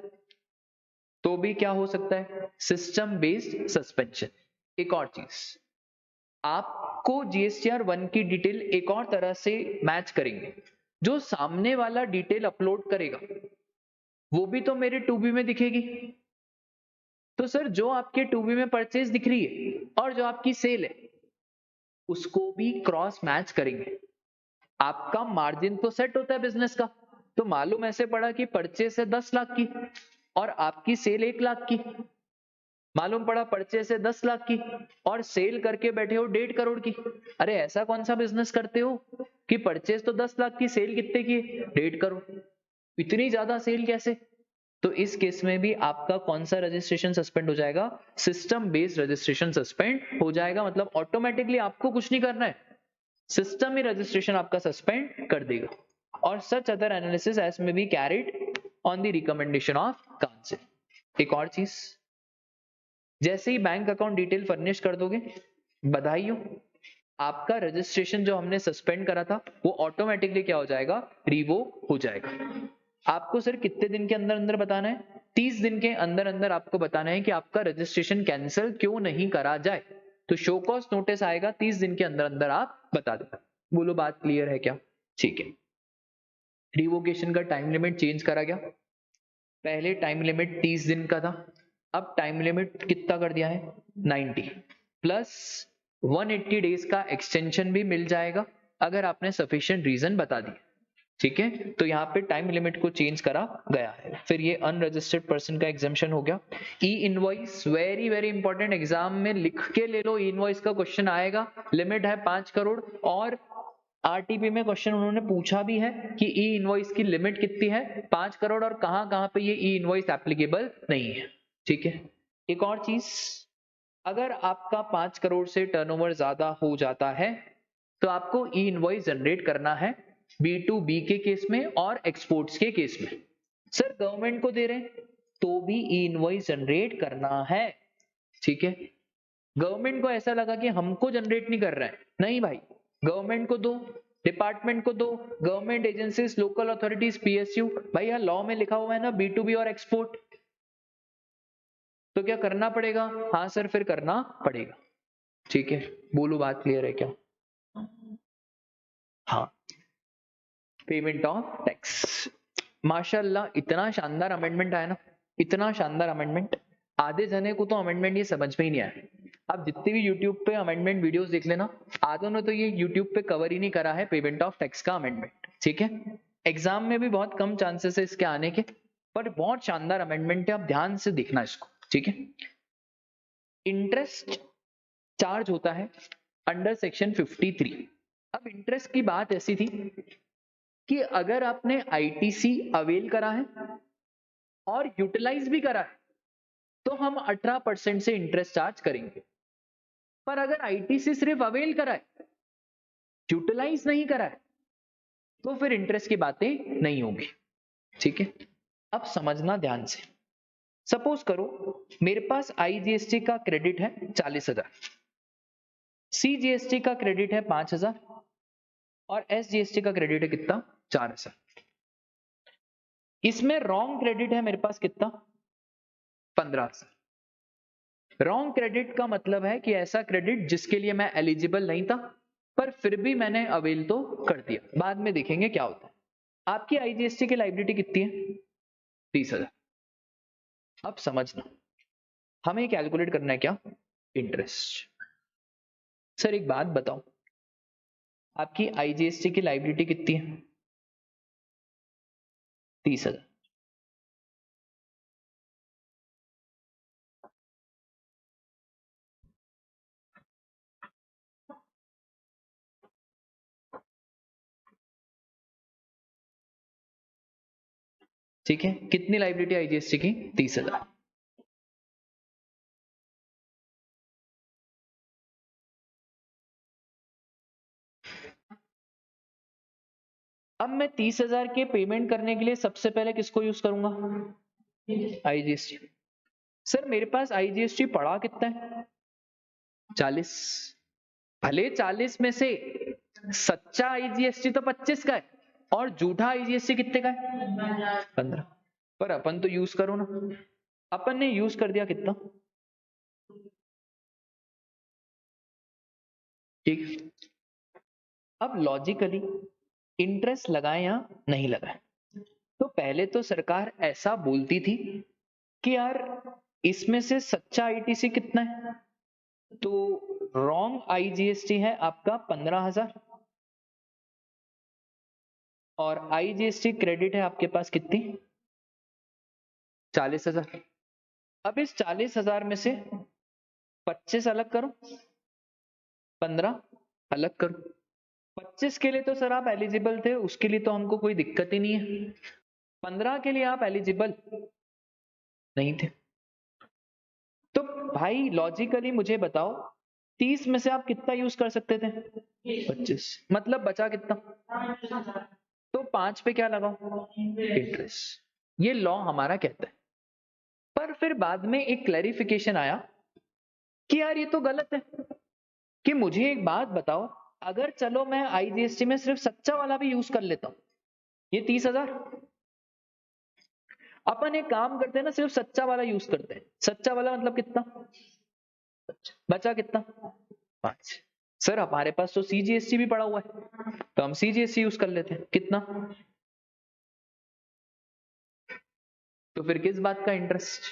Speaker 1: तो भी क्या हो सकता है, सिस्टम बेस्ड सस्पेंशन। एक और चीज, आपको GSTR 1 की डिटेल एक और तरह से मैच करेंगे, जो सामने वाला डिटेल अपलोड करेगा वो भी तो मेरे 2B में दिखेगी, तो सर जो आपके 2B में परचेज दिख रही है और जो आपकी सेल है उसको भी क्रॉस मैच करेंगे। आपका मार्जिन तो सेट होता है बिजनेस का, तो मालूम ऐसे पड़ा कि परचेस है 10 लाख की और आपकी सेल 1 लाख की, मालूम पड़ा परचेस है 10 लाख की और सेल करके बैठे हो 1.5 करोड़ की। अरे ऐसा कौन सा बिजनेस करते हो कि परचेस तो 10 लाख की, सेल कितने की? 1.5 करोड़। इतनी ज्यादा सेल कैसे? तो इस केस में भी आपका कौन सा रजिस्ट्रेशन सस्पेंड हो जाएगा? सिस्टम बेस्ड रजिस्ट्रेशन सस्पेंड हो जाएगा। मतलब ऑटोमेटिकली आपको कुछ नहीं करना है, सिस्टम ही रजिस्ट्रेशन आपका सस्पेंड कर देगा। और सच अदर एनालिसिस एज में be carried on the recommendation of council. एक और चीज, जैसे ही बैंक अकाउंट डिटेल फर्निश कर दोगे, बधाई हो, आपका रजिस्ट्रेशन जो हमने सस्पेंड करा था वो ऑटोमेटिकली क्या हो जाएगा? रिवोक हो जाएगा। आपको सर कितने दिन के अंदर अंदर बताना है? 30 दिन के अंदर अंदर आपको बताना है कि आपका रजिस्ट्रेशन कैंसिल क्यों नहीं करा जाए। तो शो कॉज नोटिस आएगा, 30 दिन के अंदर अंदर आप बता देना। बोलो बात क्लियर है क्या? ठीक है। रिवोकेशन का टाइम लिमिट चेंज करा गया। पहले टाइम लिमिट 30 दिन का था, अब टाइम लिमिट कितना कर दिया है? 90 प्लस 180 डेज का एक्सटेंशन भी मिल जाएगा अगर आपने सफिशिएंट रीजन बता दी। ठीक है, तो यहाँ पे टाइम लिमिट को चेंज करा गया है। फिर ये अनरजिस्टर्ड पर्सन का एग्जाम्पशन हो गया। ई invoice very very important, exam में लिख के ले लो, ई इनवॉइस का क्वेश्चन आएगा। लिमिट है 5 करोड़ और आरटीपी में क्वेश्चन उन्होंने पूछा भी है कि ई इनवॉइस की लिमिट कितनी है? 5 करोड़। और कहां कहां पे ये ई इनवॉइस एप्लीकेबल नहीं है। ठीक है, एक और चीज, अगर आपका 5 करोड़ से टर्नओवर ज्यादा हो जाता है तो आपको ई इनवॉइस जनरेट करना है B2B के केस में और एक्सपोर्ट्स के केस में। सर गवर्नमेंट को दे रहे हैं तो भी ई इनवॉइस जनरेट करना है। ठीक है, गवर्नमेंट को ऐसा लगा कि हमको जनरेट नहीं कर रहा है, नहीं भाई, गवर्नमेंट को दो, डिपार्टमेंट को दो, government agencies, local authorities, PSU। भाई यहाँ लॉ में लिखा हुआ है ना B2B और एक्सपोर्ट, तो क्या करना पड़ेगा? हाँ सर फिर करना पड़ेगा। ठीक है, बोलो बात क्लियर है क्या? हाँ, पेमेंट ऑफ टैक्स। माशाल्लाह इतना शानदार अमेंडमेंट आया ना, इतना शानदार अमेंडमेंट, आधे जने को तो अमेंडमेंट ये समझ में ही नहीं आया। आप जितने भी यूट्यूब पे अमेंडमेंट वीडियोस देख लेना, आधों ने तो ये यूट्यूब पे कवर ही नहीं करा है पेमेंट ऑफ टैक्स का अमेंडमेंट। ठीक है, एग्जाम में भी बहुत कम चांसेस है इसके आने के, पर बहुत शानदार अमेंडमेंट है, आप ध्यान से देखना इसको। ठीक है, इंटरेस्ट चार्ज होता है अंडर सेक्शन 53। अब इंटरेस्ट की बात ऐसी थी कि अगर आपने ITC अवेल करा है और यूटिलाइज भी करा है तो हम 18% से इंटरेस्ट चार्ज करेंगे। पर अगर ITC सिर्फ अवेल करा है, यूटिलाइज नहीं करा है, तो फिर इंटरेस्ट की बातें नहीं होगी। ठीक है, अब समझना ध्यान से। सपोज करो मेरे पास IGST का क्रेडिट है 40,000, CGST का क्रेडिट है 5,000 और SGST का क्रेडिट है कितना? 4,000। इसमें रॉन्ग क्रेडिट है मेरे पास कितना? 15,000। रॉन्ग क्रेडिट का मतलब है कि ऐसा क्रेडिट जिसके लिए मैं एलिजिबल नहीं था पर फिर भी मैंने अवेल तो कर दिया। बाद में देखेंगे क्या होता है। आपकी IGST की लायबिलिटी कितनी है? 30,000। अब समझना, हमें कैलकुलेट करना है क्या? इंटरेस्ट। सर एक बात बताओ, आपकी IGST की लायबिलिटी कितनी है? 30,000। ठीक है, कितनी लायबिलिटी IGST की? 30,000। अब मैं 30,000 के पेमेंट करने के लिए सबसे पहले किसको यूज करूंगा? IGST। सर मेरे पास IGST पड़ा कितना है? 40। भले 40 में से सच्चा IGST तो 25 का है और झूठा IGST कितने का है? 15। पर अपन तो यूज करो ना, अपन ने यूज कर दिया कितना? ठीक, अब लॉजिकली इंटरेस्ट लगाए या नहीं लगाए? तो पहले तो सरकार ऐसा बोलती थी कि यार इसमें से सच्चा ITC कितना है, तो रॉन्ग IGST है आपका 15,000 और IGST क्रेडिट है आपके पास कितनी? 40,000। अब इस 40,000 में से 25 अलग करो, 15 अलग करो। 25 के लिए तो सर आप एलिजिबल थे, उसके लिए तो हमको कोई दिक्कत ही नहीं है। 15 के लिए आप एलिजिबल नहीं थे। तो भाई लॉजिकली मुझे बताओ, 30 में से आप कितना यूज कर सकते थे? 25, मतलब बचा कितना? तो 5 पे क्या लगाओ? इंटरेस्ट। ये लॉ हमारा कहता है। पर फिर बाद में एक क्लैरिफिकेशन आया कि यार ये तो गलत है, कि मुझे एक बात बताओ, अगर चलो मैं आईजीएसटी में सिर्फ सच्चा वाला भी यूज कर लेता हूं, ये 30,000, अपन एक काम करते हैं ना, सिर्फ सच्चा वाला यूज करते हैं। सच्चा वाला मतलब कितना? बचा कितना? 5। सर हमारे पास तो सीजीएसटी भी पड़ा हुआ है, तो हम सीजीएसटी यूज कर लेते हैं। कितना? तो फिर किस बात का इंटरेस्ट?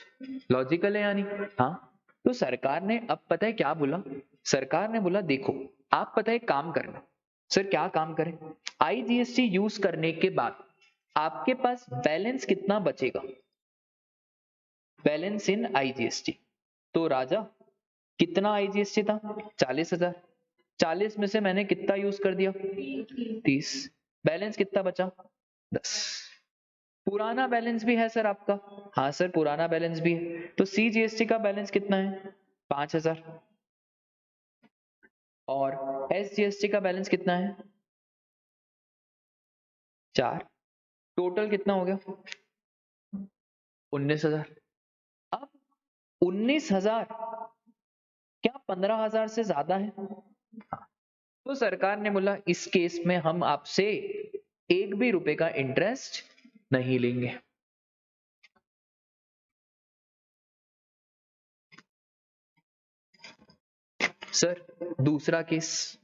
Speaker 1: लॉजिकल है यानी। हाँ, तो सरकार ने अब पता है क्या बोला? सरकार ने बोला देखो, आप पता है काम करना। सर क्या काम करें? आईजीएसटी यूज करने के बाद आपके पास बैलेंस कितना बचेगा? बैलेंस इन आईजीएसटी। तो राजा कितना आईजीएसटी था? 40,000। 40 में से मैंने कितना यूज कर दिया? 30। बैलेंस कितना बचा? 10। पुराना बैलेंस भी है सर आपका? हाँ सर पुराना बैलेंस भी है। तो सीजीएसटी का बैलेंस कितना है? 5,000। और एसजीएसटी का बैलेंस कितना है? 4। टोटल कितना हो गया? 19,000। अब 19,000 क्या 15,000 से ज्यादा है? हाँ। तो सरकार ने बोला इस केस में हम आपसे एक भी रुपए का इंटरेस्ट नहीं लेंगे। सर दूसरा केस,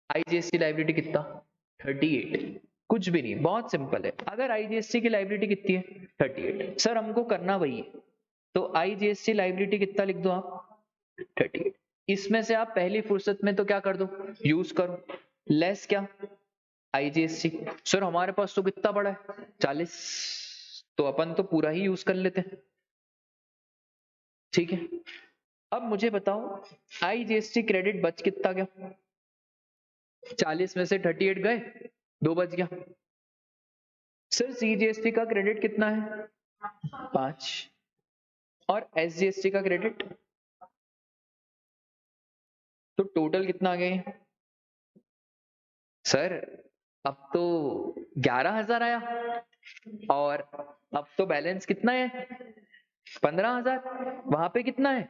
Speaker 1: आईजीएसटी लायबिलिटी कितना? 38। कुछ भी नहीं, बहुत सिंपल है। अगर आईजीएसटी की लायबिलिटी कितनी है? 38। सर हमको करना वही है, तो आईजीएसटी लायबिलिटी कितना लिख दो आप? 38। इसमें से आप पहली फुर्सत में तो क्या कर दो? यूज करो। लेस क्या? आईजीएसटी। सर हमारे पास तो कितना बड़ा है? 40, तो अपन तो पूरा ही यूज कर लेते हैं। ठीक है, अब मुझे बताओ आईजीएसटी क्रेडिट बच कितना गया? 40 में से 38 गए, 2 बच गया। सर सीजीएसटी का क्रेडिट कितना है? 5। और एसजीएसटी का क्रेडिट, तो टोटल कितना आ गया? सर अब तो 11,000 आया, और अब तो बैलेंस कितना है? 15,000। वहां पे कितना है?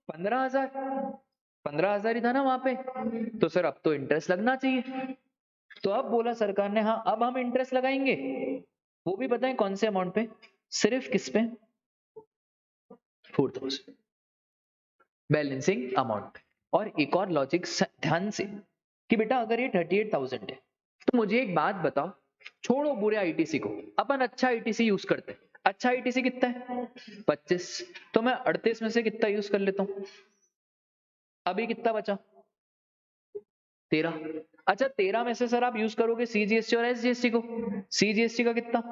Speaker 1: 15,000। 15,000 ही था ना वहां पे, तो सर अब तो इंटरेस्ट लगना चाहिए। तो अब बोला सरकार ने हाँ अब हम इंटरेस्ट लगाएंगे। वो भी बताएं कौन से अमाउंट पे? सिर्फ किस पे? 4,000 बैलेंसिंग अमाउंट। और एक और लॉजिक ध्यान से, कि बेटा अगर ये 38,000 है, तो मुझे एक बात बताओ, छोड़ो बुरे आईटीसी को, अपन अच्छा आईटीसी यूज करते हैं। अच्छा आईटीसी कितना है? 25। तो मैं 38 में से कितना यूज कर लेता हूं? अभी कितना बचा? 13। अच्छा 13 में से सर आप यूज करोगे सीजीएसटी और एसजीएसटी को। सीजीएसटी का कितना?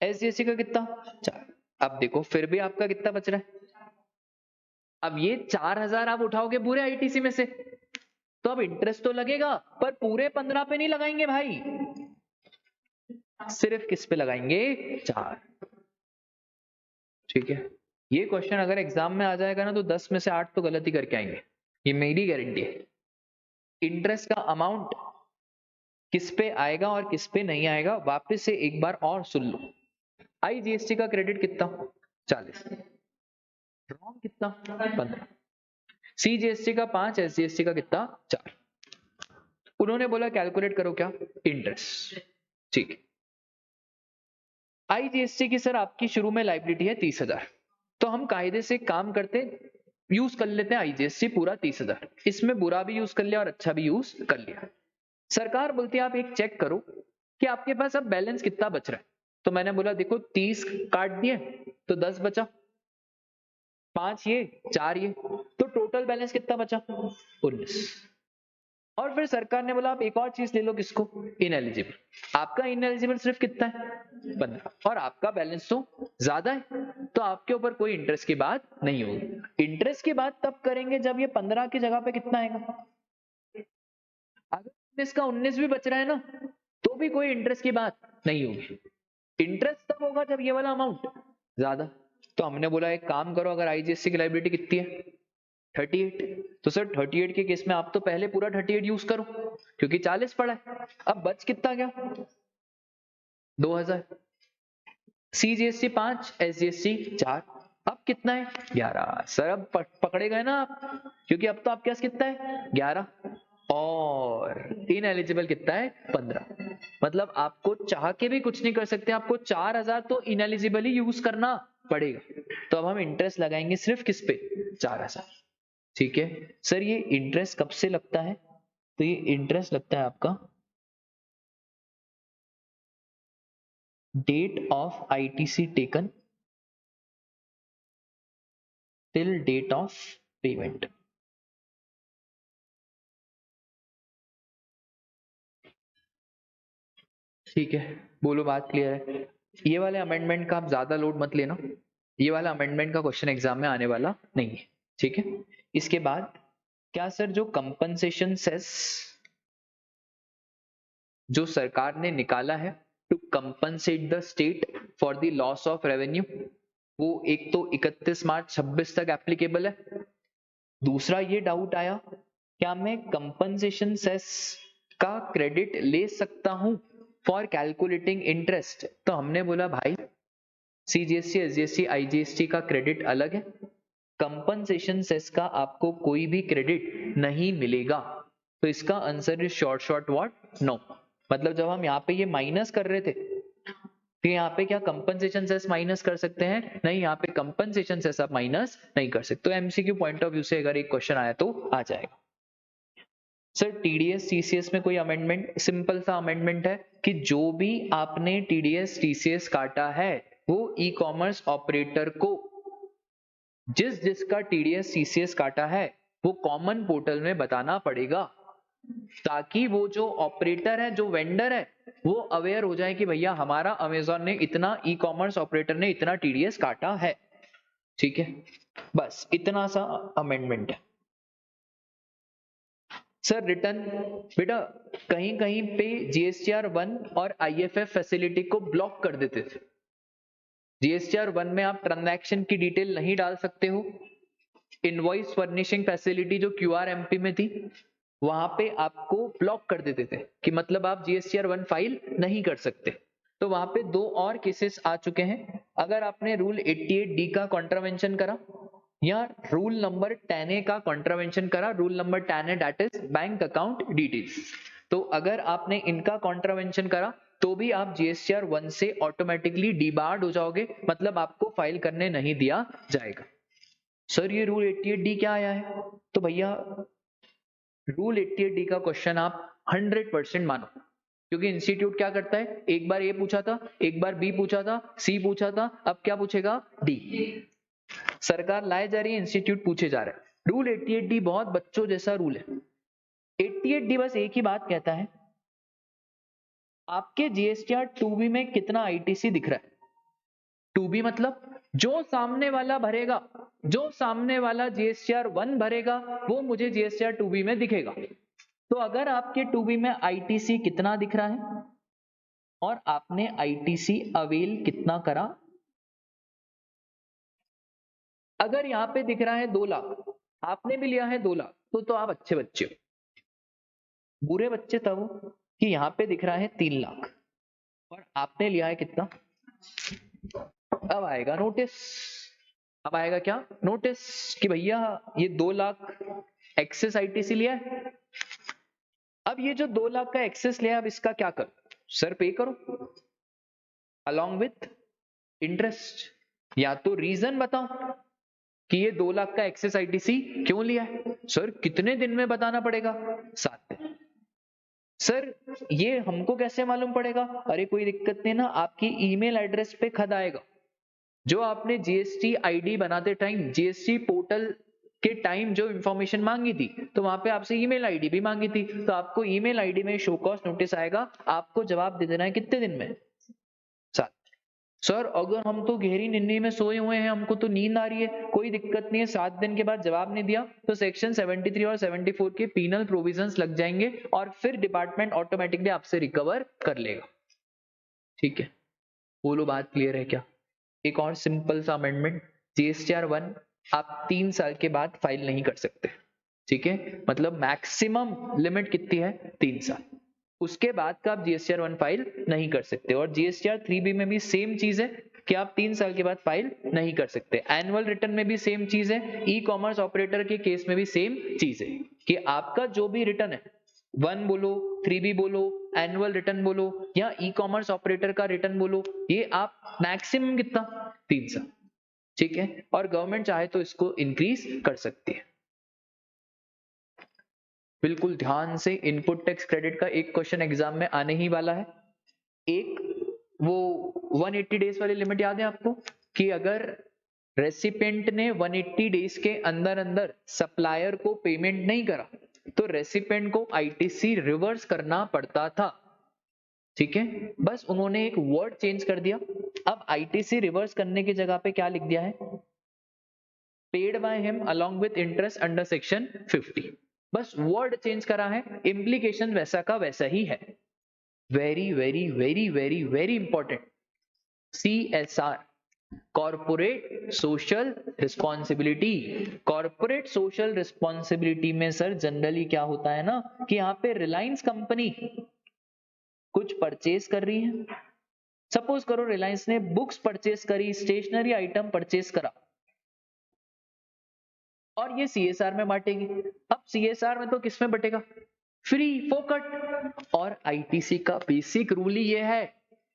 Speaker 1: एसजीएसटी का कितना? 4। अब देखो फिर भी आपका कितना बच रहा है? अब ये 4,000 आप उठाओगे पूरे आईटीसी में से, तो अब इंटरेस्ट तो लगेगा, पर पूरे 15 पे नहीं लगाएंगे भाई, सिर्फ किस पे लगाएंगे? 4। ठीक है, ये क्वेश्चन अगर एग्जाम में आ जाएगा ना, तो 10 में से 8 तो गलत ही करके आएंगे, ये मेरी गारंटी है। इंटरेस्ट का अमाउंट किस पे आएगा और किस पे नहीं आएगा, वापस से एक बार और सुन लो। आईजीएसटी का क्रेडिट कितना? 40। रॉन्ग कितना? 15। सीजीएसटी का 5, एसजीएसटी का कितना? 4। उन्होंने बोला कैलकुलेट करो क्या? इंटरेस्ट। ठीक है, आईजीएसटी की सर आपकी शुरू में लाइबिलिटी है 30,000, तो हम कायदे से काम करते, यूज कर लेते हैं आईजीएसटी पूरा 30,000। इसमें बुरा भी यूज कर लिया और अच्छा भी यूज कर लिया। सरकार बोलती है आप एक चेक करो कि आपके पास अब बैलेंस कितना बच रहा है। तो मैंने बोला देखो 30 काट दिए तो 10 बचा, 5 ये 4 ये, तो टोटल बैलेंस कितना बचा? 19। और फिर सरकार ने बोला आप एक और चीज ले लो, किसको? इनएलिजिबल। आपका इनएलिजिबल सिर्फ कितना है? 15, और आपका बैलेंस तो ज्यादा है, तो आपके ऊपर कोई इंटरेस्ट की बात नहीं होगी। इंटरेस्ट की बात तब करेंगे जब ये 15 की जगह पे कितना आएगा। अगर 19 का 19 भी बच रहा है ना, तो भी कोई इंटरेस्ट की बात नहीं होगी। इंटरेस्ट तब होगा जब ये वाला अमाउंट ज्यादा। तो हमने बोला एक काम करो, अगर आईजीएसटी की लायबिलिटी कितनी है? 38। तो सर 38 के केस में आप तो पहले पूरा 38 यूज करो, क्योंकि 40 पड़ा है। अब बच कितना गया? 2000। सीजीएसटी 5, एसजीएसटी 4, अब कितना है? 11। सर अब पकड़े गए ना आप, क्योंकि अब तो आपके पास कितना है? 11, और इनएलिजिबल कितना है? 15। मतलब आपको चाह के भी कुछ नहीं कर सकते, आपको 4000 तो इनएलिजिबल ही यूज करना पड़ेगा। तो अब हम इंटरेस्ट लगाएंगे सिर्फ किस पे? 4000। ठीक है सर, ये इंटरेस्ट कब से लगता है? तो ये इंटरेस्ट लगता है आपका date of ITC taken till date of payment. ठीक है, बोलो बात क्लियर है? ये वाले अमेंडमेंट का आप ज्यादा लोड मत लेना, ये वाला अमेंडमेंट का क्वेश्चन एग्जाम में आने वाला नहीं है। ठीक है, इसके बाद क्या सर, जो कंपनसेशन सेस जो सरकार ने निकाला है to compensate the state for the loss of revenue, वो एक तो 31 मार्च 26 तक एप्लीकेबल है। दूसरा ये डाउट आया, क्या मैं कंपनसेशन सेस का क्रेडिट ले सकता हूं फॉर कैलकुलेटिंग इंटरेस्ट? तो हमने बोला भाई सीजीएसटी, एसजीएसटी, आईजीएसटी का क्रेडिट अलग है, कंपनसेशन सेस का आपको कोई भी क्रेडिट नहीं मिलेगा। तो इसका answer is short what? No. मतलब जब हम यहाँ पे ये माइनस कर रहे थे, तो यहाँ पे क्या कंपनसेशन सेस माइनस कर सकते हैं? नहीं, यहाँ पे कंपनसेशन सेस आप माइनस नहीं कर सकते। तो एमसीक्यू पॉइंट ऑफ व्यू से अगर एक क्वेश्चन आया तो आ जाएगा। सर टीडीएस टीसीएस में कोई अमेंडमेंट? सिंपल सा अमेंडमेंट है कि जो भी आपने टीडीएस टीसीएस काटा है वो ई कॉमर्स ऑपरेटर को, जिसका टीडीएस टीसीएस काटा है वो कॉमन पोर्टल में बताना पड़ेगा, ताकि वो जो ऑपरेटर है, जो वेंडर है, वो अवेयर हो जाए कि भैया हमारा अमेजॉन ने इतना, ई कॉमर्स ऑपरेटर ने इतना टीडीएस काटा है। ठीक है, बस इतना सा अमेंडमेंट है। सर रिटर्न, बेटा कहीं कहीं पे जीएसटीआर 1 और आईएफएफ फैसिलिटी को ब्लॉक कर देते थे। जीएसटीआर 1 में आप ट्रांजैक्शन की डिटेल नहीं डाल सकते हो। इनवॉइस फर्निशिंग फैसिलिटी जो क्यूआरएमपी में थी, वहां पे आपको ब्लॉक कर देते थे कि मतलब आप जीएसटीआर 1 फाइल नहीं कर सकते। तो वहां पे दो और केसेस आ चुके हैं। अगर आपने रूल 88D का कॉन्ट्रावेंशन करा या रूल नंबर 10A का कॉन्ट्रावेंशन करा, rule number 10A that is bank account details, तो अगर आपने इनका कॉन्ट्रावेंशन करा तो भी आप जीएसटीआर 1 से ऑटोमेटिकली डिबार्ड हो जाओगे, मतलब आपको फाइल करने नहीं दिया जाएगा। सर ये रूल 88D क्या आया है? तो भैया रूल 88D का क्वेश्चन आप 100% मानो, क्योंकि इंस्टीट्यूट क्या करता है, एक बार ए पूछा था, एक बार बी पूछा था, सी पूछा था, अब क्या पूछेगा? डी। सरकार लाए जा रही है, इंस्टीट्यूट पूछे जा रहा है। रूल 88D बहुत बच्चों जैसा रूल है। 88D बस एक ही बात कहता है, आपके जीएसटीआर 2B में कितना आईटीसी दिख रहा है? 2B मतलब जो सामने वाला भरेगा, जो सामने वाला जीएसटीआर 1 भरेगा वो मुझे जीएसटीआर 2B में दिखेगा। तो अगर आपके 2B में आईटीसी कितना दिख रहा है और आपने आईटीसी अवेल कितना करा, अगर यहां पे दिख रहा है 2 लाख, आपने भी लिया है 2 लाख, तो आप अच्छे बच्चे हो। बुरे बच्चे तब हो कि यहां पे दिख रहा है 3 लाख और आपने लिया है कितना? अब आएगा नोटिस, अब आएगा क्या? नोटिस कि भैया ये 2 लाख एक्सेस आईटीसी लिया है। अब ये जो 2 लाख का एक्सेस लिया, अब इसका क्या करो? सर पे करो अलॉन्ग विथ इंटरेस्ट, या तो रीजन बताओ कि ये 2 लाख का एक्सेस आईटीसी क्यों लिया है। सर कितने दिन में बताना पड़ेगा? 7 दिन। सर ये हमको कैसे मालूम पड़ेगा? अरे कोई दिक्कत नहीं ना, आपकी ईमेल एड्रेस पे खत आएगा, जो आपने जीएसटी आईडी बनाते टाइम जीएसटी पोर्टल के टाइम जो इंफॉर्मेशन मांगी थी, तो वहां पे आपसे ईमेल आईडी भी मांगी थी, तो आपको ईमेल आईडी में शो कॉज नोटिस आएगा, आपको जवाब दे देना है कितने दिन में? 7। सर अगर हम तो गहरी नींद में सोए हुए हैं, हमको तो नींद आ रही है, कोई दिक्कत नहीं है, 7 दिन के बाद जवाब नहीं दिया तो सेक्शन 73 और 74 के पीनल प्रोविजंस लग जाएंगे और फिर डिपार्टमेंट ऑटोमेटिकली आपसे रिकवर कर लेगा। ठीक है, बोलो बात क्लियर है क्या? एक और सिंपल सा अमेंडमेंट, जीएसटीआर 1 आप 3 साल के बाद फाइल नहीं कर सकते। ठीक है, मतलब मैक्सिमम लिमिट कितनी है? 3 साल। उसके बाद का आप जीएसटीआर 1 फाइल नहीं कर सकते। और जीएसटीआर 3B में भी सेम चीज है कि आप 3 साल के बाद फाइल नहीं कर सकते। एनुअल रिटर्न में भी सेम चीज है, ई कॉमर्स ऑपरेटर के केस में भी सेम चीज है कि आपका जो भी रिटर्न है, 1 बोलो, 3B बोलो, एनुअल रिटर्न बोलो या ई कॉमर्स ऑपरेटर का रिटर्न बोलो, ये आप मैक्सिमम कितना? 3 साल। ठीक है, और गवर्नमेंट चाहे तो इसको इंक्रीज कर सकती है। बिल्कुल ध्यान से, इनपुट टैक्स क्रेडिट का एक क्वेश्चन एग्जाम में आने ही वाला है। एक वो 180 डेज वाली लिमिट याद है आपको कि अगर रेसिपेंट ने 180 डेज के अंदर अंदर सप्लायर को पेमेंट नहीं करा तो रेसिपेंट को आईटीसी रिवर्स करना पड़ता था। ठीक है, बस उन्होंने एक वर्ड चेंज कर दिया। अब आईटीसी रिवर्स करने की जगह पे क्या लिख दिया है? Paid by him along with interest under section 50। बस वर्ड चेंज करा है, इंप्लीकेशन वैसा का वैसा ही है। Very very very very very important, CSR, corporate social responsibility. Corporate social responsibility में सर जनरली क्या होता है ना कि यहाँ पे रिलायंस कंपनी कुछ परचेज कर रही है, सपोज करो रिलायंस ने बुक्स परचेज करी, स्टेशनरी आइटम परचेज करा और ये CSR में बांटेगी। अब CSR में तो किस में बटेगा? फ्री फोकट। और आईटीसी का बेसिक रूल ही ये है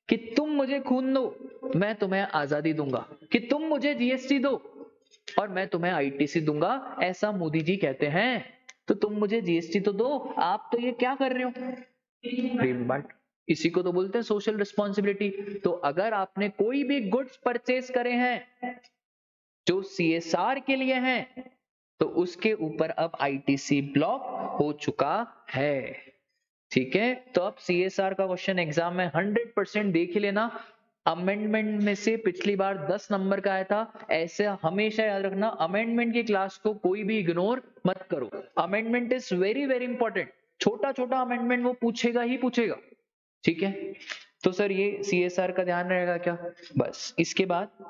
Speaker 1: कि तुम मुझे खून दो मैं तुम्हें आजादी दूंगा, कि तुम मुझे जीएसटी दो और मैं तुम्हें आईटीसी दूंगा, ऐसा मोदी जी कहते हैं। तो तुम मुझे जीएसटी तो दो, आप तो ये क्या कर रहे हो? इसी को तो बोलते हैं सोशल रिस्पॉन्सिबिलिटी। तो अगर आपने कोई भी गुड्स परचेज करे हैं जो CSR के लिए हैं तो उसके ऊपर अब आईटीसी ब्लॉक हो चुका है। ठीक है, तो अब CSR का क्वेश्चन एग्जाम में 100% देख ही लेना। अमेंडमेंट में से पिछली बार 10 नंबर का आया था, ऐसे हमेशा याद रखना, अमेंडमेंट की क्लास को कोई भी इग्नोर मत करो। Amendment is very very important, छोटा छोटा अमेंडमेंट वो पूछेगा ही पूछेगा। ठीक है, तो सर ये CSR का ध्यान रहेगा क्या? बस इसके बाद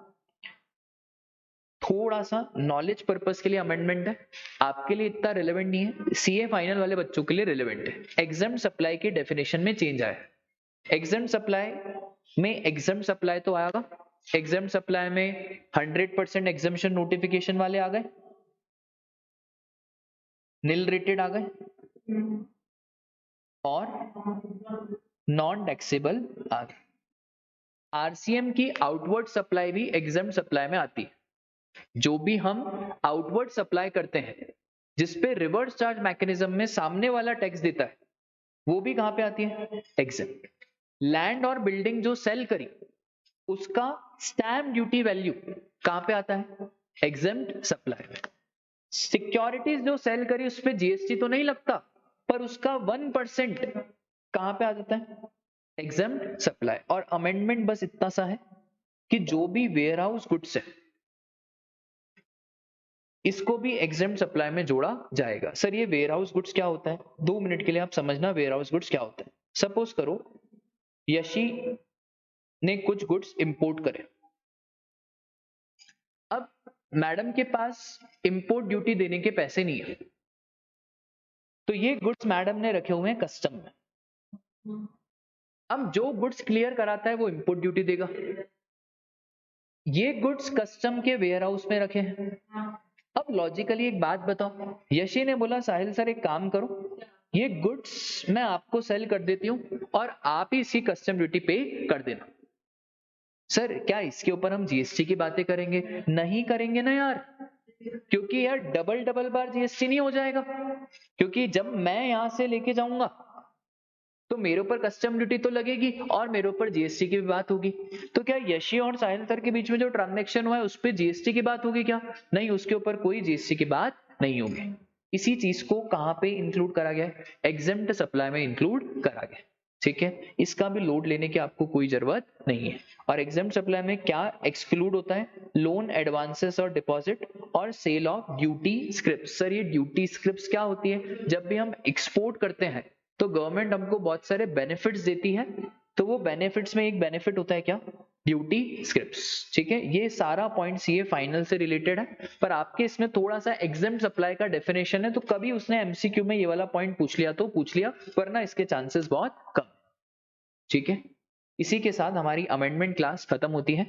Speaker 1: थोड़ा सा नॉलेज पर्पस के लिए अमेंडमेंट है, आपके लिए इतना रिलेवेंट नहीं है, सीए फाइनल वाले बच्चों के लिए रिलेवेंट है। एग्जाम सप्लाई की डेफिनेशन में चेंज आया। एग्जाम सप्लाई में एग्जाम सप्लाई तो आएगा, एग्जाम सप्लाई में 100% एग्जामिशन नोटिफिकेशन वाले आ गए, नील रेटेड आ गए और नॉन टैक्सेबल आ गए। आरसीएम की आउटवर्ड सप्लाई भी एग्जाम सप्लाई में आती है। जो भी हम आउटवर्ड सप्लाई करते हैं जिसपे रिवर्स चार्ज मैकेनिज्म में सामने वाला टैक्स देता है, वो भी कहां पे आती है? एग्जाम। लैंड और बिल्डिंग जो सेल करी उसका स्टैम्प ड्यूटी वैल्यू कहां पे आता है? एग्जाम सप्लाई में। सिक्योरिटीज जो सेल करी उस पे जीएसटी तो नहीं लगता, पर उसका 1% कहां पे आ जाता है? Exempt supply. और अमेंडमेंट बस इतना सा है कि जो भी वेयर हाउस गुड्स है इसको भी एग्जाम सप्लाई में जोड़ा जाएगा। सर ये वेयर हाउस गुड्स क्या होता है? 2 मिनट के लिए आप समझना वेयर हाउस गुड्स क्या होता है। सपोज करो यशी ने कुछ गुड्स इंपोर्ट करे, अब मैडम के पास इंपोर्ट ड्यूटी देने के पैसे नहीं है, तो ये गुड्स मैडम ने रखे हुए हैं कस्टम में। अब जो गुड्स क्लियर कराता है वो इंपोर्ट ड्यूटी देगा। ये गुड्स कस्टम के वेयर हाउस में रखे हैं। अब लॉजिकली एक बात बताओ, यशी ने बोला साहिल सर एक काम करो, ये गुड्स मैं आपको सेल कर देती हूं और आप ही इसकी कस्टम ड्यूटी पे कर देना। सर क्या इसके ऊपर हम जीएसटी की बातें करेंगे? नहीं करेंगे ना यार, क्योंकि यार डबल डबल बार जीएसटी नहीं हो जाएगा, क्योंकि जब मैं यहां से लेके जाऊंगा तो मेरे ऊपर कस्टम ड्यूटी तो लगेगी और मेरे ऊपर जीएसटी की भी बात होगी। तो क्या यशी और साहिल सर के बीच में जो ट्रांजैक्शन हुआ है उस पर जीएसटी की बात होगी क्या? नहीं, उसके ऊपर कोई जीएसटी की बात नहीं होंगे। इसी चीज को कहाँ पे इंक्लूड करा गया है? एग्जेम्प्ट सप्लाई में इंक्लूड करा गया है। ठीक है, इसका भी लोड लेने की आपको कोई जरूरत नहीं है। और एग्जेम्प्ट सप्लाई में क्या एक्सक्लूड होता है? लोन, एडवांसेस और डिपॉजिट और sale of duty scripts. Sir ये ड्यूटी स्क्रिप्ट्स क्या होती है? जब भी हम एक्सपोर्ट करते हैं तो गवर्नमेंट हमको बहुत सारे बेनिफिट्स देती है, तो वो बेनिफिट्स में एक बेनिफिट होता है क्या? Duty scripts. ठीक है, ये सारा पॉइंट्स ये फाइनल से रिलेटेड है, पर आपके इसमें थोड़ा सा एग्जेम्प्ट सप्लाई का डेफिनेशन है, तो कभी उसने एमसीक्यू में ये वाला पॉइंट पूछ लिया तो पूछ लिया, वरना इसके चांसेस बहुत कम। ठीक है, इसी के साथ हमारी अमेंडमेंट क्लास खत्म होती है।